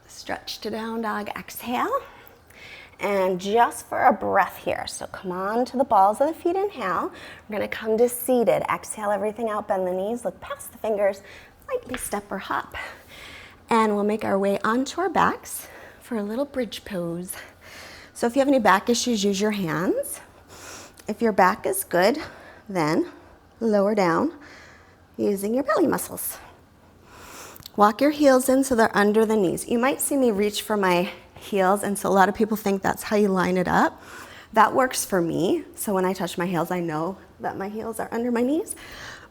Stretch to down dog. Exhale. And just for a breath here, so come on to the balls of the feet, inhale. We're gonna come to seated. Exhale everything out, bend the knees, look past the fingers, lightly step or hop. And we'll make our way onto our backs for a little bridge pose. So if you have any back issues, use your hands. If your back is good, then lower down using your belly muscles. Walk your heels in so they're under the knees. You might see me reach for my heels, and so a lot of people think that's how you line it up. That works for me. So when I touch my heels, I know that my heels are under my knees.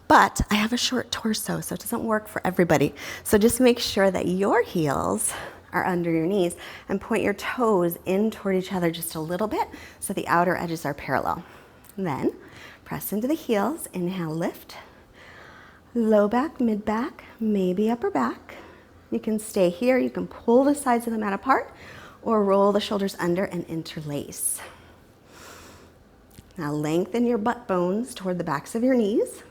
But I have a short torso, so it doesn't work for everybody. So just make sure that your heels are under your knees and point your toes in toward each other just a little bit so the outer edges are parallel. And then press into the heels. Inhale, lift. Low back, mid back, maybe upper back. You can stay here. You can pull the sides of the mat apart or roll the shoulders under and interlace. Now lengthen your butt bones toward the backs of your knees.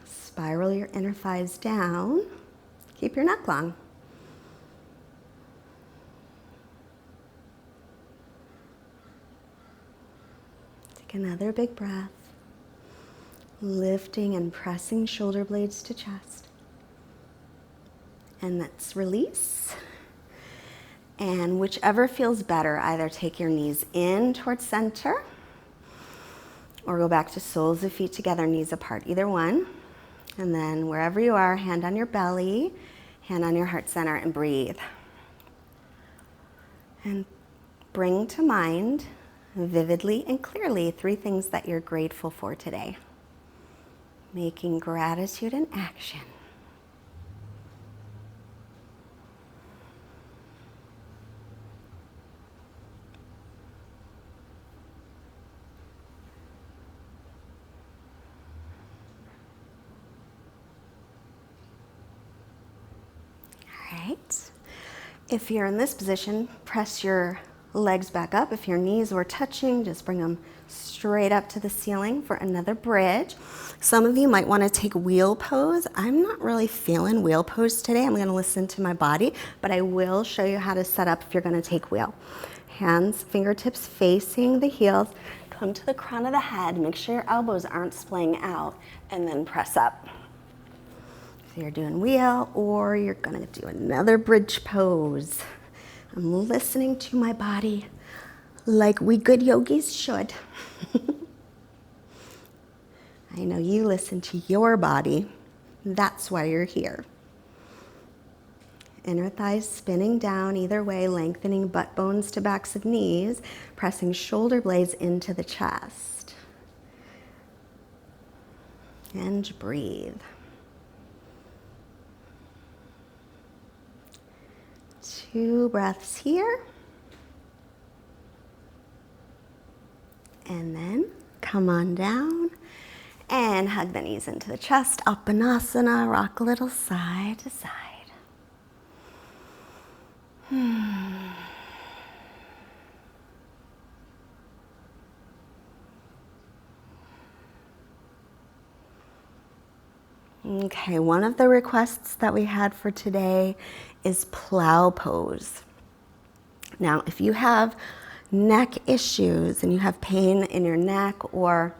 Spiral your inner thighs down. Keep your neck long. Take another big breath. Lifting and pressing shoulder blades to chest. And let's release. And whichever feels better, either take your knees in towards center or go back to soles of feet together, knees apart, either one. And then wherever you are, hand on your belly, hand on your heart center, and breathe. And bring to mind vividly and clearly 3 things that you're grateful for today. Making gratitude an action. If you're in this position, press your legs back up. If your knees were touching, just bring them straight up to the ceiling for another bridge. Some of you might want to take wheel pose. I'm not really feeling wheel pose today. I'm going to listen to my body, but I will show you how to set up if you're going to take wheel. Hands, fingertips facing the heels. Come to the crown of the head. Make sure your elbows aren't splaying out, and then press up. You're doing wheel, or you're gonna do another bridge pose. I'm listening to my body like we good yogis should. I know you listen to your body. That's why you're here. Inner thighs spinning down either way, lengthening butt bones to backs of knees, pressing shoulder blades into the chest. And breathe. 2 breaths here. And then come on down and hug the knees into the chest. Uttanasana, rock a little side to side. Okay, one of the requests that we had for today is plow pose. Now, if you have neck issues and you have pain in your neck or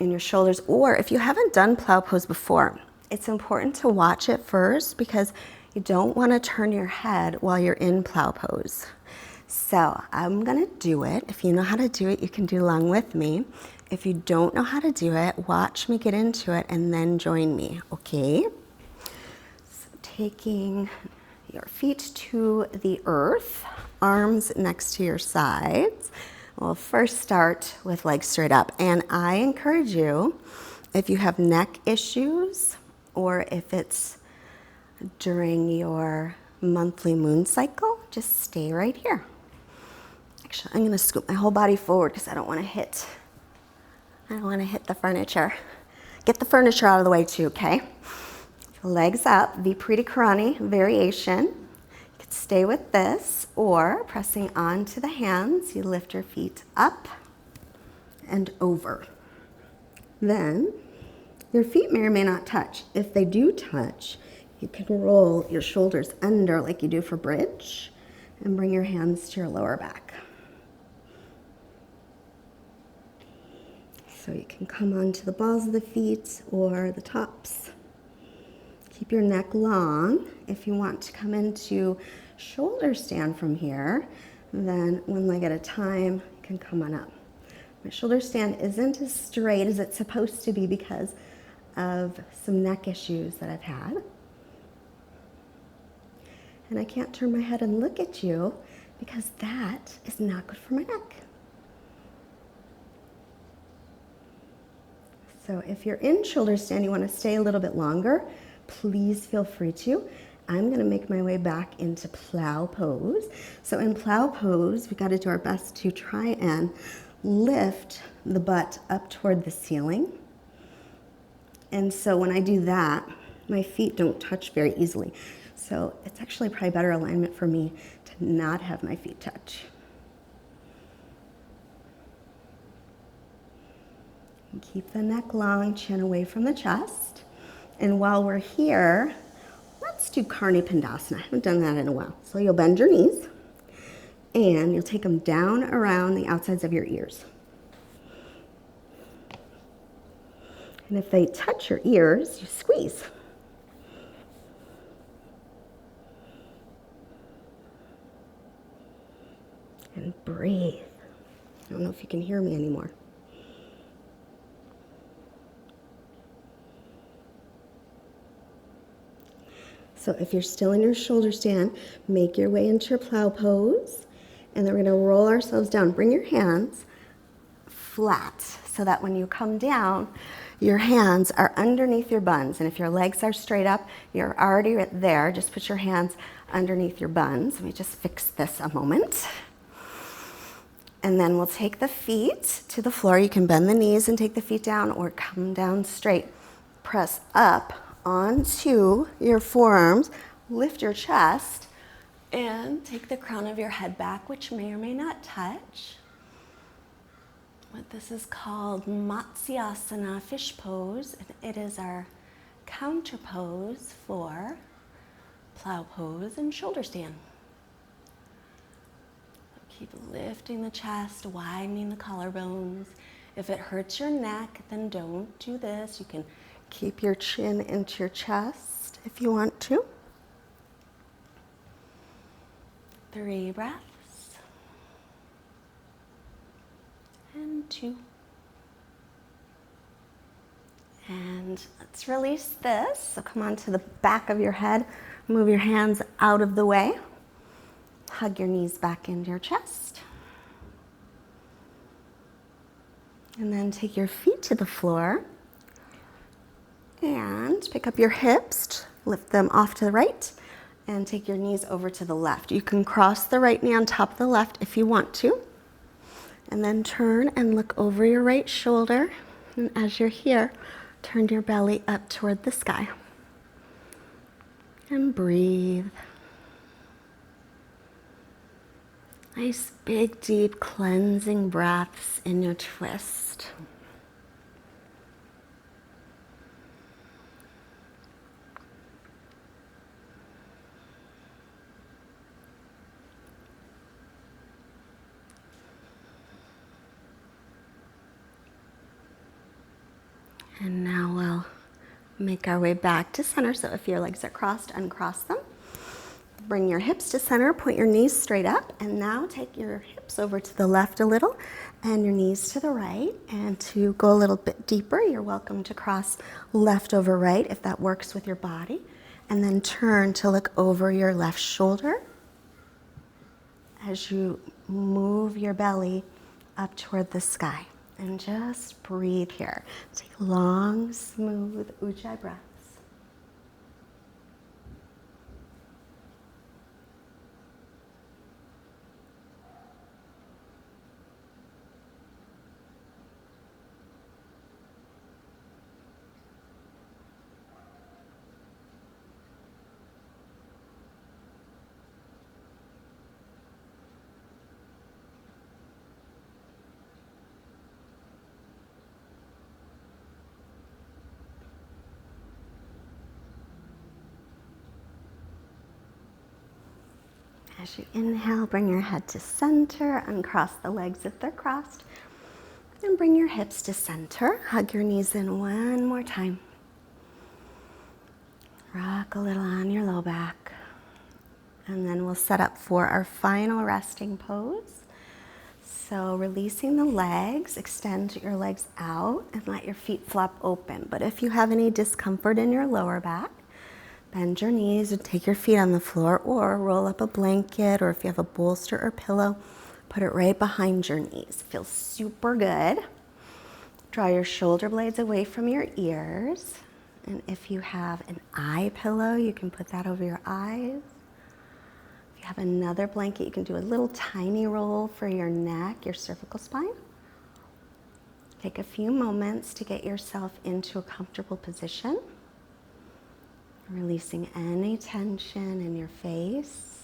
in your shoulders, or if you haven't done plow pose before, it's important to watch it first because you don't want to turn your head while you're in plow pose. So I'm gonna do it. If you know how to do it, you can do along with me. If you don't know how to do it, watch me get into it and then join me, okay? So taking your feet to the earth, arms next to your sides. We'll first start with legs straight up. And I encourage you, if you have neck issues or if it's during your monthly moon cycle, just stay right here. Actually, I'm gonna scoop my whole body forward because I don't wanna hit the furniture. Get the furniture out of the way too, okay? Legs up, Viparita Karani variation. You could stay with this, or pressing onto the hands, you lift your feet up and over. Then your feet may or may not touch. If they do touch, you can roll your shoulders under like you do for bridge and bring your hands to your lower back. So you can come onto the balls of the feet or the tops. Keep your neck long. If you want to come into shoulder stand from here, then one leg at a time, you can come on up. My shoulder stand isn't as straight as it's supposed to be because of some neck issues that I've had. And I can't turn my head and look at you because that is not good for my neck. So if you're in shoulder stand, you want to stay a little bit longer, please feel free to. I'm going to make my way back into Plow Pose. So in Plow Pose, we got to do our best to try and lift the butt up toward the ceiling. And so when I do that, my feet don't touch very easily. So it's actually probably better alignment for me to not have my feet touch. And keep the neck long, chin away from the chest. And while we're here, let's do Karni Pandasana. I haven't done that in a while. So you'll bend your knees and you'll take them down around the outsides of your ears. And if they touch your ears, you squeeze. And breathe. I don't know if you can hear me anymore. So if you're still in your shoulder stand, make your way into your Plow Pose. And then we're going to roll ourselves down. Bring your hands flat so that when you come down, your hands are underneath your buns. And if your legs are straight up, you're already right there. Just put your hands underneath your buns. Let me just fix this a moment. And then we'll take the feet to the floor. You can bend the knees and take the feet down or come down straight. Press up onto your forearms, lift your chest, and take the crown of your head back, which may or may not touch. What this is called Motsi Asana, fish pose. It is our counter pose for Plow Pose and shoulder stand. Keep lifting the chest, widening the collarbones. If it hurts your neck, then don't do this. You can keep your chin into your chest if you want to. 3 breaths. And 2. And let's release this. So come onto the back of your head. Move your hands out of the way. Hug your knees back into your chest. And then take your feet to the floor. And pick up your hips, lift them off to the right, and take your knees over to the left. You can cross the right knee on top of the left if you want to. And then turn and look over your right shoulder. And as you're here, turn your belly up toward the sky. And breathe. Nice, big, deep, cleansing breaths in your twist. And now we'll make our way back to center. So if your legs are crossed, uncross them. Bring your hips to center, point your knees straight up, and now take your hips over to the left a little and your knees to the right. And to go a little bit deeper, you're welcome to cross left over right if that works with your body. And then turn to look over your left shoulder as you move your belly up toward the sky. And just breathe here. Take long, smooth Ujjayi breaths. As you inhale, bring your head to center, uncross the legs if they're crossed, and bring your hips to center. Hug your knees in one more time. Rock a little on your low back. And then we'll set up for our final resting pose. So releasing the legs, extend your legs out and let your feet flop open. But if you have any discomfort in your lower back, bend your knees and take your feet on the floor, or roll up a blanket, or if you have a bolster or pillow, put it right behind your knees. Feels super good. Draw your shoulder blades away from your ears. And if you have an eye pillow, you can put that over your eyes. If you have another blanket, you can do a little tiny roll for your neck, your cervical spine. Take a few moments to get yourself into a comfortable position. Releasing any tension in your face,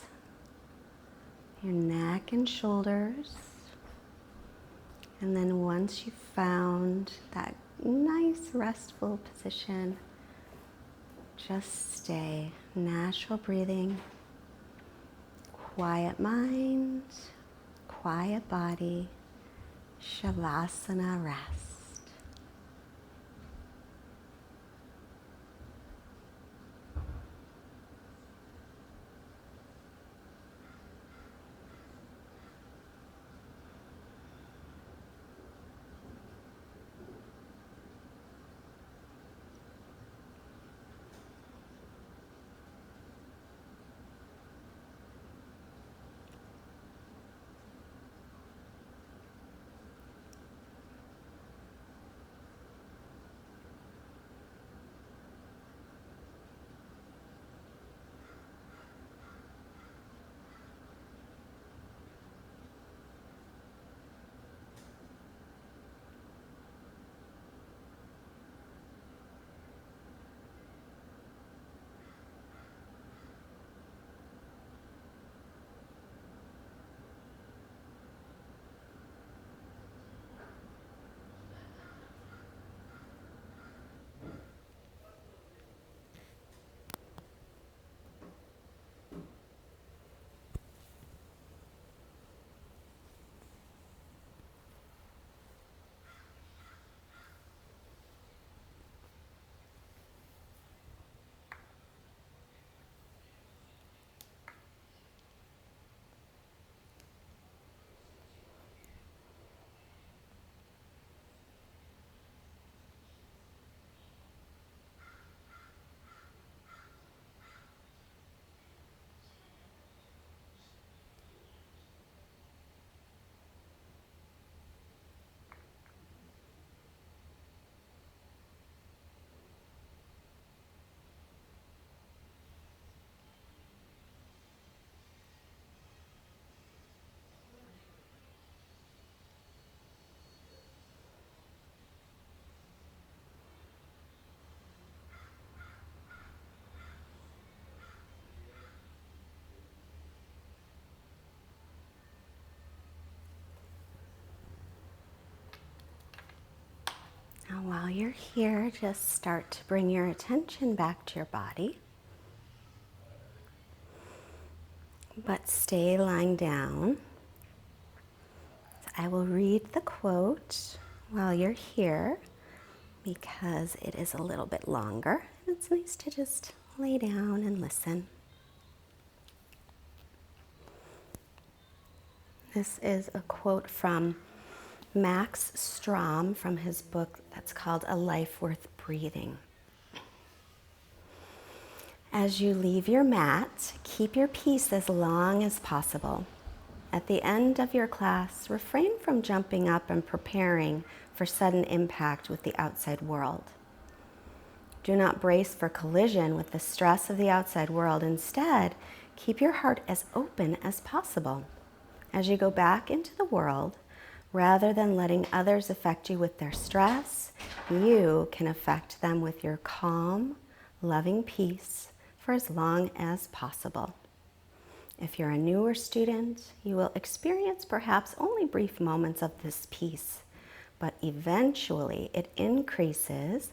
your neck and shoulders. And then once you've found that nice restful position, just stay. Natural breathing, quiet mind, quiet body, Shavasana rest. Now while you're here, just start to bring your attention back to your body. But stay lying down. So I will read the quote while you're here because it is a little bit longer. It's nice to just lay down and listen. This is a quote from Max Strom from his book that's called A Life Worth Breathing. As you leave your mat, keep your peace as long as possible. At the end of your class, refrain from jumping up and preparing for sudden impact with the outside world. Do not brace for collision with the stress of the outside world. Instead, keep your heart as open as possible. As you go back into the world, rather than letting others affect you with their stress, you can affect them with your calm, loving peace for as long as possible. If you're a newer student, you will experience perhaps only brief moments of this peace, but eventually it increases